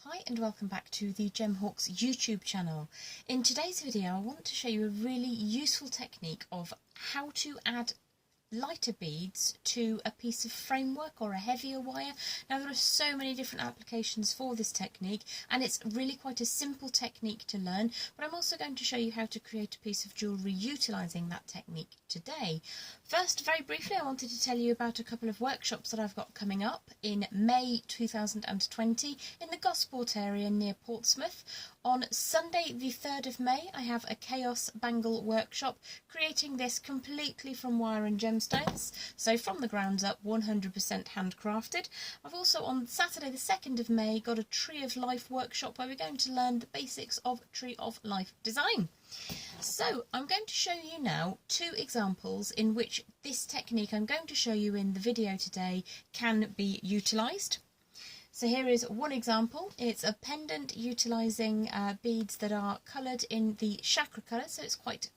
Hi and welcome back to the Jem Hawkes YouTube channel. In today's video I want to show you a really useful technique of how to add lighter beads to a piece of framework or a heavier wire. Now there are so many different applications for this technique and it's really quite a simple technique to learn, but I'm also going to show you how to create a piece of jewellery utilising that technique today. First, very briefly, I wanted to tell you about a couple of workshops that I've got coming up in May 2020 in the Gosport area near Portsmouth. On Sunday the 3rd of May I have a Chaos Bangle workshop, creating this completely from wire and gemstones, so from the ground up, 100% handcrafted. I've also on Saturday the 2nd of May got a Tree of Life workshop where we're going to learn the basics of Tree of Life design. So I'm going to show you now two examples in which this technique I'm going to show you in the video today can be utilised. So here is one example. It's a pendant utilising beads that are coloured in the chakra colour, so it's quite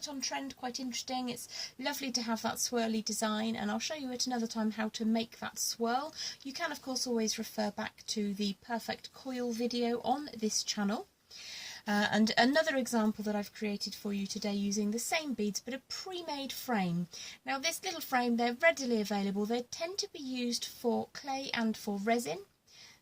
on trend, quite interesting. It's lovely to have that swirly design, and I'll show you at another time how to make that swirl. You can of course always refer back to the perfect coil video on this channel. And another example that I've created for you today using the same beads but a pre-made frame. Now this little frame, they're readily available. They tend to be used for clay and for resin.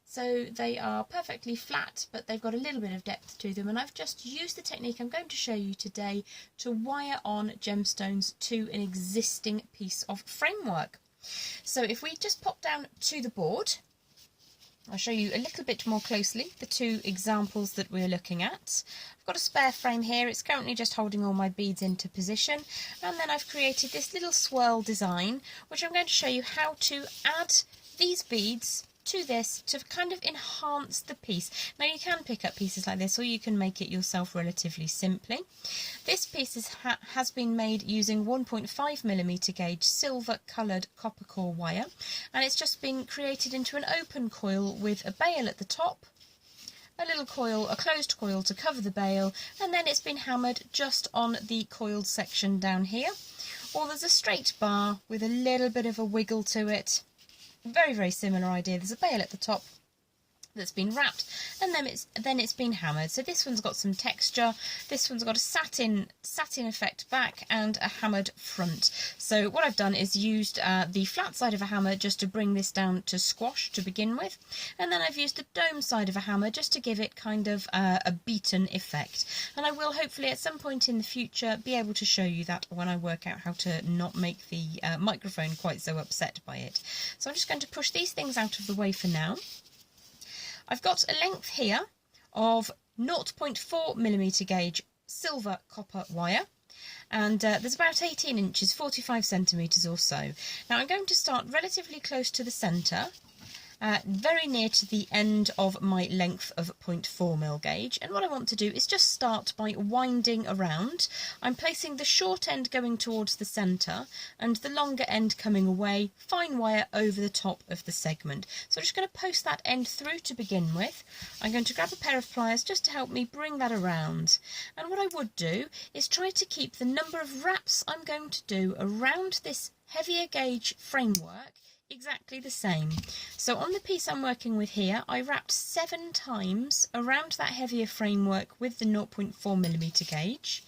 So they are perfectly flat, but they've got a little bit of depth to them, and I've just used the technique I'm going to show you today to wire on gemstones to an existing piece of framework. So if we just pop down to the board, I'll show you a little bit more closely the two examples that we're looking at. I've got a spare frame here. It's currently just holding all my beads into position, and then I've created this little swirl design which I'm going to show you how to add these beads to this to kind of enhance the piece. Now you can pick up pieces like this or you can make it yourself relatively simply. This piece has been made using 1.5mm gauge silver coloured copper core wire, and it's just been created into an open coil with a bail at the top, a little coil, a closed coil to cover the bail, and then it's been hammered just on the coiled section down here. Or there's a straight bar with a little bit of a wiggle to it. Very similar idea. There's a bail at the top that's been wrapped, and then it's been hammered. So this one's got some texture, this one's got a satin effect back and a hammered front. So what I've done is used the flat side of a hammer just to bring this down to squash to begin with, and then I've used the dome side of a hammer just to give it kind of a beaten effect. And I will hopefully at some point in the future be able to show you that when I work out how to not make the microphone quite so upset by it. So I'm just going to push these things out of the way for now. I've got a length here of 0.4mm gauge silver copper wire, and there's about 18 inches, 45 centimetres or so. Now I'm going to start relatively close to the centre, very near to the end of my length of 0.4mm gauge, and what I want to do is just start by winding around. I'm placing the short end going towards the centre and the longer end coming away, fine wire over the top of the segment. So I'm just going to post that end through to begin with. I'm going to grab a pair of pliers just to help me bring that around, and what I would do is try to keep the number of wraps I'm going to do around this heavier gauge framework exactly the same. So on the piece I'm working with here, I wrapped 7 times around that heavier framework with the 0.4mm gauge.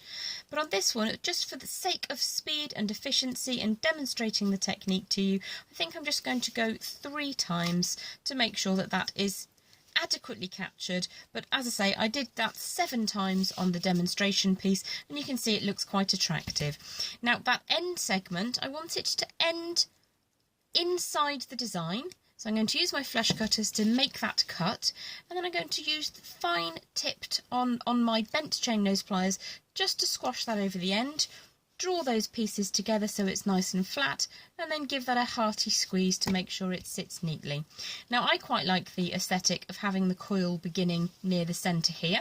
But on this one, just for the sake of speed and efficiency and demonstrating the technique to you, I think I'm just going to go 3 times to make sure that that is adequately captured. But as I say, I did that 7 times on the demonstration piece, and you can see it looks quite attractive. Now that end segment, I want it to end inside the design, so I'm going to use my flush cutters to make that cut, and then I'm going to use the fine tipped on my bent chain nose pliers just to squash that over the end, draw those pieces together so it's nice and flat, and then give that a hearty squeeze to make sure it sits neatly. Now I quite like the aesthetic of having the coil beginning near the centre here.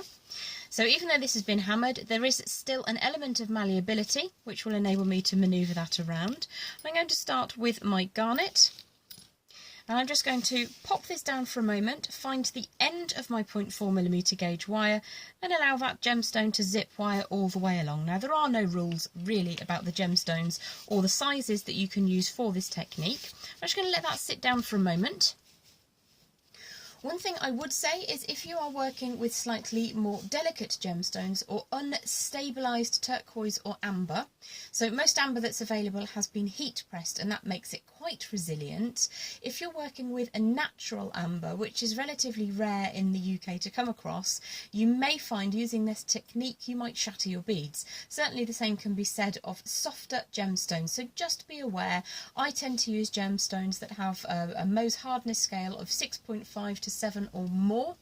So even though this has been hammered, there is still an element of malleability which will enable me to manoeuvre that around. I'm going to start with my garnet, and I'm just going to pop this down for a moment, find the end of my 0.4mm gauge wire, and allow that gemstone to zip wire all the way along. Now there are no rules really about the gemstones or the sizes that you can use for this technique. I'm just going to let that sit down for a moment. One thing I would say is if you are working with slightly more delicate gemstones or unstabilised turquoise or amber, so most amber that's available has been heat pressed and that makes it quite resilient. If you're working with a natural amber, which is relatively rare in the UK to come across, you may find using this technique you might shatter your beads. Certainly the same can be said of softer gemstones, so just be aware. I tend to use gemstones that have a Mohs hardness scale of 6.5 to 7 or more,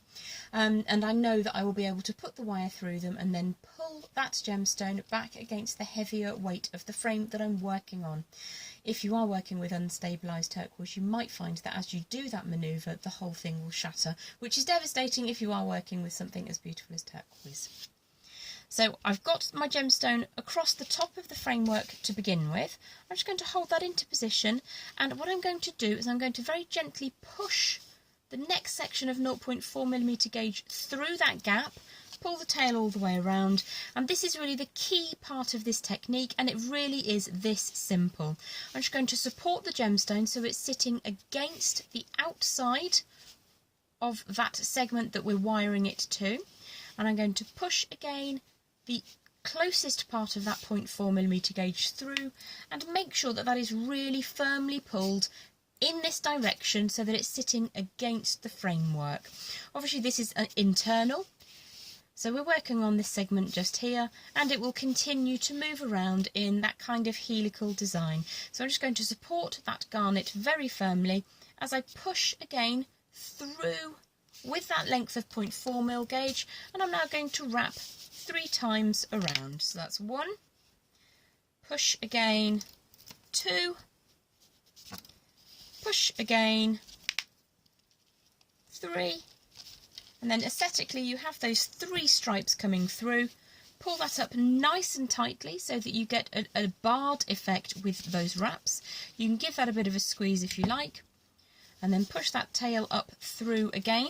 and I know that I will be able to put the wire through them and then pull that gemstone back against the heavier weight of the frame that I'm working on. If you are working with unstabilised turquoise, you might find that as you do that manoeuvre, the whole thing will shatter, which is devastating if you are working with something as beautiful as turquoise. So I've got my gemstone across the top of the framework to begin with. I'm just going to hold that into position, and what I'm going to do is I'm going to very gently push the next section of 0.4mm gauge through that gap, pull the tail all the way around, and this is really the key part of this technique, and it really is this simple. I'm just going to support the gemstone so it's sitting against the outside of that segment that we're wiring it to, and I'm going to push again the closest part of that 0.4mm gauge through and make sure that that is really firmly pulled in this direction so that it's sitting against the framework. Obviously this is an internal, so we're working on this segment just here, and it will continue to move around in that kind of helical design. So I'm just going to support that garnet very firmly as I push again through with that length of 0.4mm gauge, and I'm now going to wrap 3 times around. So that's 1, push again, 2, push again, 3, and then aesthetically you have those 3 stripes coming through. Pull that up nice and tightly so that you get a barred effect with those wraps. You can give that a bit of a squeeze if you like, and then push that tail up through again.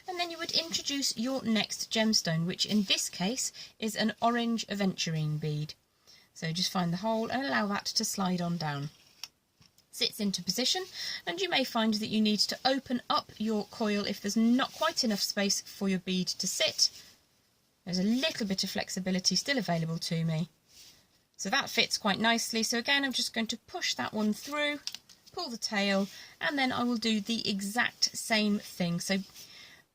And then you would introduce your next gemstone, which in this case is an orange aventurine bead. So just find the hole and allow that to slide on down. Sits into position, and you may find that you need to open up your coil if there's not quite enough space for your bead to sit. There's a little bit of flexibility still available to me. So that fits quite nicely. So again, I'm just going to push that one through, pull the tail, and then I will do the exact same thing. So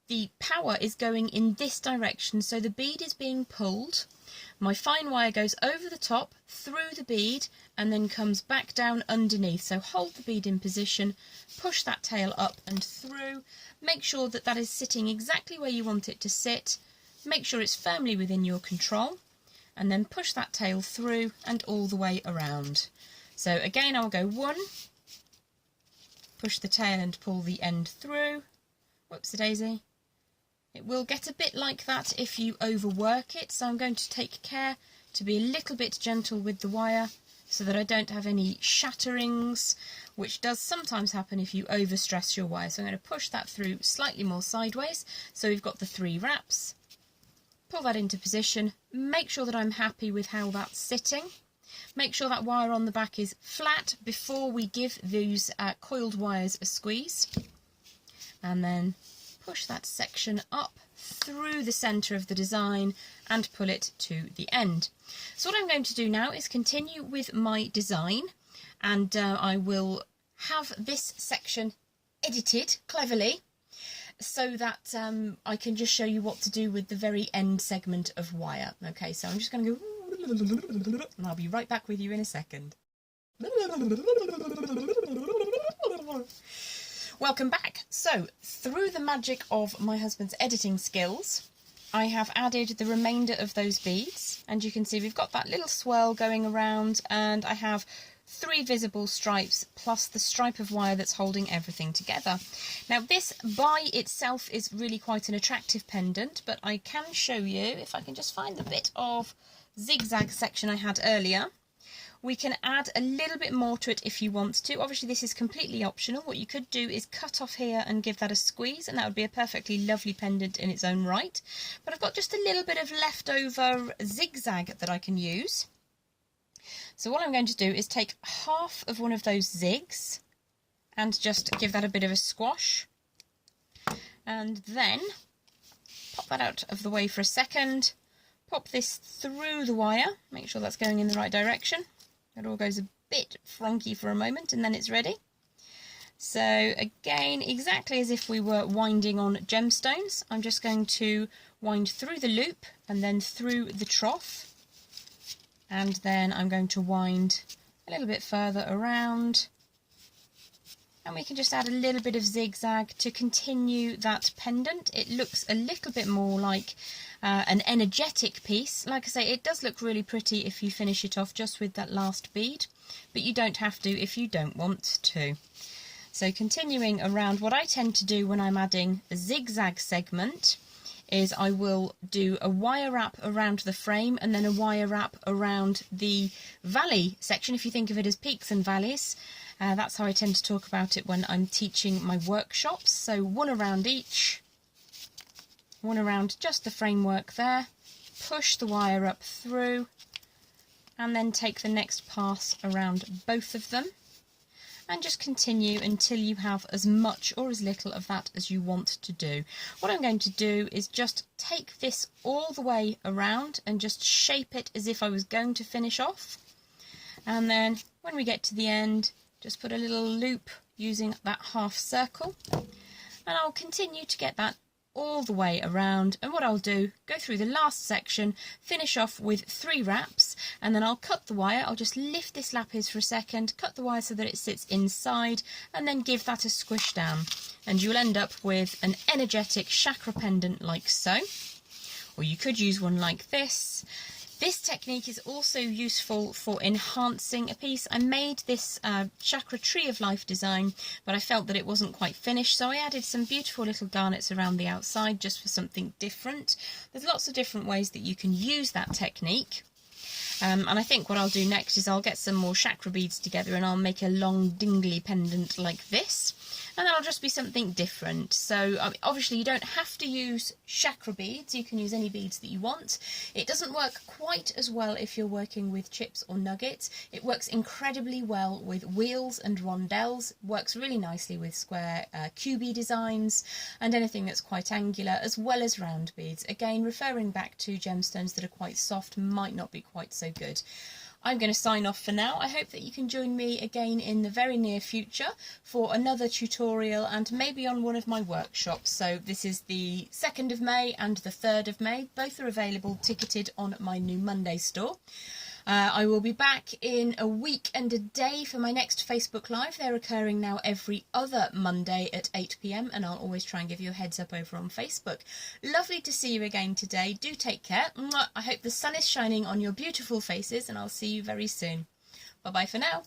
the power is going in this direction, so the bead is being pulled. My fine wire goes over the top, through the bead, and then comes back down underneath. So hold the bead in position, push that tail up and through. Make sure that that is sitting exactly where you want it to sit. Make sure it's firmly within your control, and then push that tail through and all the way around. So again, I'll go 1, push the tail and pull the end through. Whoops-a-daisy. It will get a bit like that if you overwork it, so I'm going to take care to be a little bit gentle with the wire so that I don't have any shatterings, which does sometimes happen if you overstress your wire. So I'm going to push that through slightly more sideways, so we've got the 3 wraps. Pull that into position, make sure that I'm happy with how that's sitting. Make sure that wire on the back is flat before we give those coiled wires a squeeze. And then push that section up through the centre of the design and pull it to the end. So what I'm going to do now is continue with my design, and I will have this section edited cleverly so that I can just show you what to do with the very end segment of wire. Okay, so I'm just going to go, and I'll be right back with you in a second. Welcome back. So, through the magic of my husband's editing skills, I have added the remainder of those beads, and you can see we've got that little swirl going around, and I have 3 visible stripes plus the stripe of wire that's holding everything together. Now this by itself is really quite an attractive pendant, but I can show you, if I can just find the bit of zigzag section I had earlier. We can add a little bit more to it if you want to. Obviously this is completely optional. What you could do is cut off here and give that a squeeze, and that would be a perfectly lovely pendant in its own right. But I've got just a little bit of leftover zigzag that I can use. So what I'm going to do is take half of one of those zigs and just give that a bit of a squash. and then pop that out of the way for a second, pop this through the wire, make sure that's going in the right direction. It all goes a bit frunky for a moment and then it's ready. So again, exactly as if we were winding on gemstones, I'm just going to wind through the loop and then through the trough, and then I'm going to wind a little bit further around, and we can just add a little bit of zigzag to continue that pendant. It looks a little bit more like an energetic piece. Like I say, it does look really pretty if you finish it off just with that last bead, but you don't have to if you don't want to. So continuing around, what I tend to do when I'm adding a zigzag segment is I will do a wire wrap around the frame and then a wire wrap around the valley section. If you think of it as peaks and valleys, that's how I tend to talk about it when I'm teaching my workshops. So one around each, one around just the framework there, push the wire up through, and then take the next pass around both of them. And just continue until you have as much or as little of that as you want to do. What I'm going to do is just take this all the way around and just shape it as if I was going to finish off. And then when we get to the end, just put a little loop using that half circle. And I'll continue to get that all the way around, and what I'll do, go through the last section, finish off with 3 wraps, and then I'll cut the wire. I'll just lift this lapis for a second, cut the wire so that it sits inside, and then give that a squish down, and you'll end up with an energetic chakra pendant like so, or you could use one like this. This technique is also useful for enhancing a piece. I made this chakra tree of life design, but I felt that it wasn't quite finished, so I added some beautiful little garnets around the outside just for something different. There's lots of different ways that you can use that technique. And I think what I'll do next is I'll get some more chakra beads together and I'll make a long dingly pendant like this, and that'll just be something different. So obviously you don't have to use chakra beads, you can use any beads that you want. It doesn't work quite as well if you're working with chips or nuggets. It works incredibly well with wheels and rondelles, works really nicely with square cubey designs and anything that's quite angular, as well as round beads. Again, referring back to gemstones that are quite soft might not be quite so good. I'm going to sign off for now. I hope that you can join me again in the very near future for another tutorial and maybe on one of my workshops. So this is the 2nd of May and the 3rd of May. Both are available ticketed on my new Monday store. I will be back in a week and a day for my next Facebook Live. They're occurring now every other Monday at 8 PM, and I'll always try and give you a heads up over on Facebook. Lovely to see you again today. Do take care. I hope the sun is shining on your beautiful faces, and I'll see you very soon. Bye bye for now.